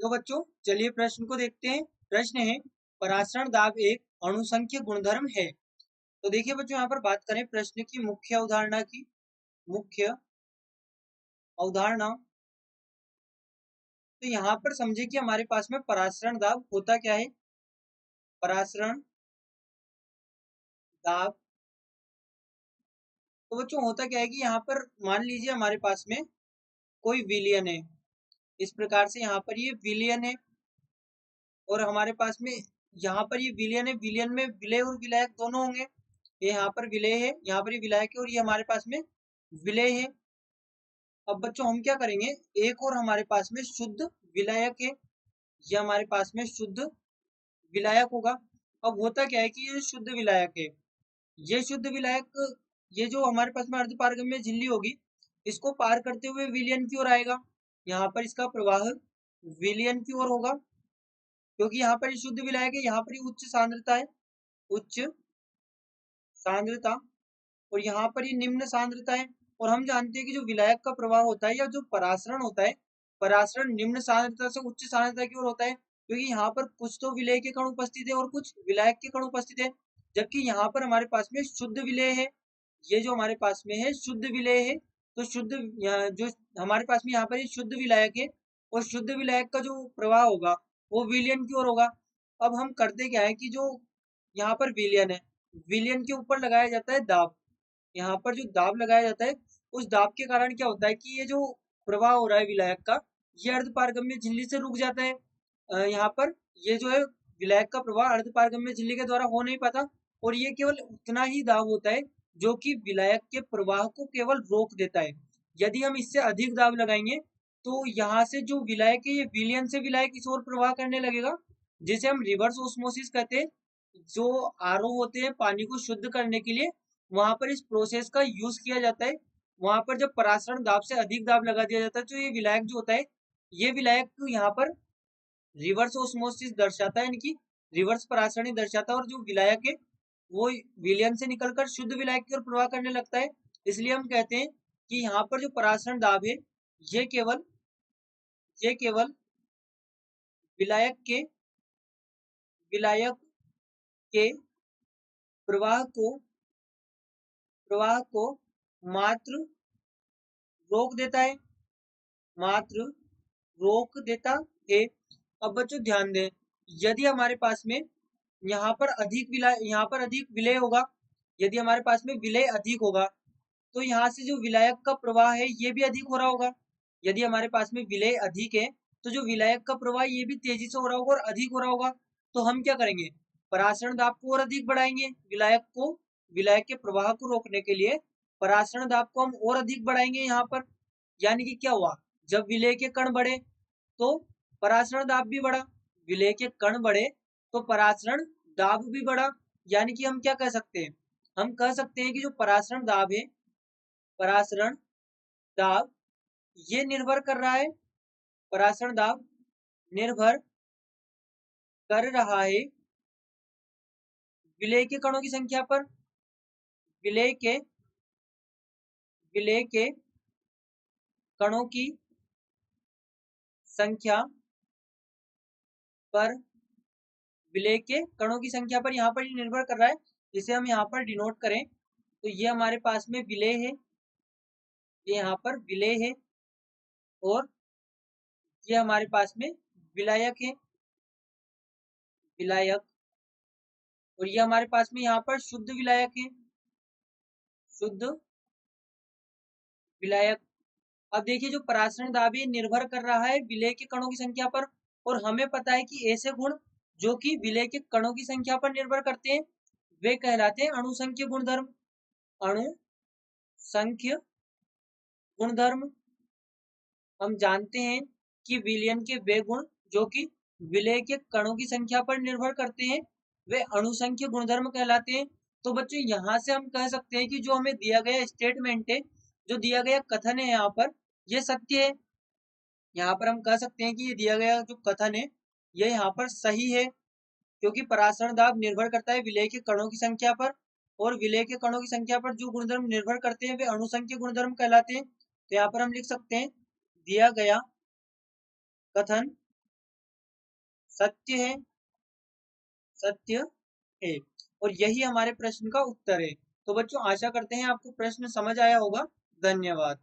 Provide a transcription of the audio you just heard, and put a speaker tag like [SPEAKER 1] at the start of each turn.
[SPEAKER 1] तो बच्चों चलिए प्रश्न को देखते हैं। प्रश्न है परासरण दाब एक अणुसंख्य गुणधर्म है। तो देखिए बच्चों यहाँ पर बात करें प्रश्न की मुख्य अवधारणा की। मुख्य अवधारणा तो यहाँ पर समझे कि हमारे पास में परासरण दाब होता क्या है। परासरण दाब तो बच्चों होता क्या है कि यहाँ पर मान लीजिए हमारे पास में कोई विलयन है। इस प्रकार से यहाँ पर ये विलयन है और हमारे पास में यहाँ पर ये विलयन है। विलयन में विलय और विलायक दोनों होंगे। ये यहाँ पर विलय है, यहाँ पर ये विलायक है और ये हमारे पास में विलय है। अब बच्चों हम क्या करेंगे, एक और हमारे पास में शुद्ध विलायक है। ये हमारे पास में शुद्ध विलायक होगा। अब होता क्या है कि ये शुद्ध विलायक है, ये शुद्ध विलायक ये जो हमारे पास में अर्धपारगम्य झिल्ली होगी, इसको पार करते हुए विलयन की ओर आएगा। यहाँ पर इसका प्रवाह विलयन की ओर होगा, क्योंकि यहाँ पर ये शुद्ध विलायक है। यहाँ पर ये उच्च सांद्रता है, उच्च सांद्रता, और यहाँ पर ये निम्न सांद्रता है। और हम जानते हैं कि जो विलायक का प्रवाह होता है या जो परासरण होता है, परासरण निम्न सांद्रता से उच्च सांद्रता की ओर होता है, क्योंकि यहाँ पर कुछ तो विलय के कण उपस्थित है और कुछ विलायक के कण उपस्थित है। जबकि यहाँ पर हमारे पास में शुद्ध विलय है, ये जो हमारे पास में है शुद्ध विलय है। तो शुद्ध जो हमारे पास में यहाँ पर ये शुद्ध विलायक है और शुद्ध विलायक का जो प्रवाह होगा वो विलयन की ओर होगा। अब हम करते क्या है कि जो यहाँ पर विलयन है, विलयन के ऊपर लगाया जाता है दाब। यहाँ पर जो दाब लगाया जाता है, उस दाब के कारण क्या होता है कि ये जो प्रवाह हो रहा है विलायक का, ये अर्धपारगम्य झिल्ली से रुक जाता है। यहाँ पर ये जो है विलायक का प्रवाह अर्धपारगम्य झिल्ली के द्वारा हो नहीं पाता और ये केवल उतना ही दाब होता है जो कि विलायक के प्रवाह को केवल रोक देता है। यदि हम इससे अधिक दाब लगाएंगे तो यहाँ से जो विलायक है, ये विलयन से विलायक इस ओर प्रवाह करने लगेगा, जिसे हम रिवर्स ऑस्मोसिस कहते हैं। जो आरओ होते हैं पानी को शुद्ध करने के लिए, वहां पर इस प्रोसेस का यूज किया जाता है। वहां पर जब परासरण दाब से अधिक दाब लगा दिया जाता है तो ये विलायक जो होता है, ये विलायक यहाँ पर रिवर्स ऑस्मोसिस दर्शाता है, यानी कि रिवर्स परासरणी दर्शाता है। और जो विलायक है वो विलयन से निकलकर शुद्ध विलायक की ओर प्रवाह करने लगता है। इसलिए हम कहते हैं कि यहाँ पर जो परासरण दाब है, ये केवल विलायक के प्रवाह को मात्र रोक देता है, मात्र रोक देता है। अब बच्चों ध्यान दें, यदि हमारे पास में यहाँ पर अधिक विलय होगा, यदि हमारे पास में विलय अधिक होगा तो यहाँ से जो विलायक का प्रवाह है ये भी अधिक हो रहा होगा। यदि हमारे पास में विलय अधिक है तो जो विलायक का प्रवाह ये भी तेजी से हो रहा होगा और अधिक हो रहा होगा। तो हम क्या करेंगे, परासरण दाब को और अधिक बढ़ाएंगे। विलायक के प्रवाह को रोकने के लिए परासरण दाब को हम और अधिक बढ़ाएंगे यहाँ पर। यानी कि क्या हुआ, जब विलय के कण बढ़े तो परासरण दाब भी बढ़ा, विलय के कण बढ़े तो परासरण दाब भी बढ़ा। यानी कि हम क्या कह सकते हैं, हम कह सकते हैं कि जो परासरण दाब है, परासरण दाब ये निर्भर कर रहा है, परासरण दाब निर्भर कर रहा है विलय के कणों की संख्या पर। विलय के कणों की संख्या पर, विलय के कणों की संख्या पर यहाँ पर निर्भर कर रहा है। जिसे हम यहाँ पर डिनोट करें तो ये हमारे पास में विलय है, ये यहाँ पर विलय है, और ये हमारे पास में विलायक है, विलायक, और ये हमारे पास में यहाँ पर शुद्ध विलायक है, शुद्ध विलायक। अब देखिए जो परासरण दाब है निर्भर कर रहा है विलय के कणों की संख्या पर, और हमें पता है कि ऐसे गुण जो कि विलय के कणों की संख्या पर निर्भर करते हैं वे कहलाते हैं अणुसंख्य गुणधर्म। अणुसंख्य गुणधर्म, हम जानते हैं कि विलयन के वे गुण जो कि विलय के कणों की संख्या पर निर्भर करते हैं वे अणुसंख्य गुणधर्म कहलाते हैं। तो बच्चों यहाँ से हम कह सकते हैं कि जो हमें दिया गया स्टेटमेंट है, जो दिया गया कथन है यहाँ पर, ये सत्य है। यहाँ पर हम कह सकते हैं कि ये दिया गया जो कथन है ये यहाँ पर सही है, क्योंकि परासरण दाब निर्भर करता है विलय के कणों की संख्या पर, और विलय के कणों की संख्या पर जो गुणधर्म निर्भर करते हैं वे अणुसंख्य गुणधर्म कहलाते हैं। तो यहाँ पर हम लिख सकते हैं दिया गया कथन सत्य है, सत्य है। और यही हमारे प्रश्न का उत्तर है। तो बच्चों आशा करते हैं आपको प्रश्न समझ आया होगा। धन्यवाद।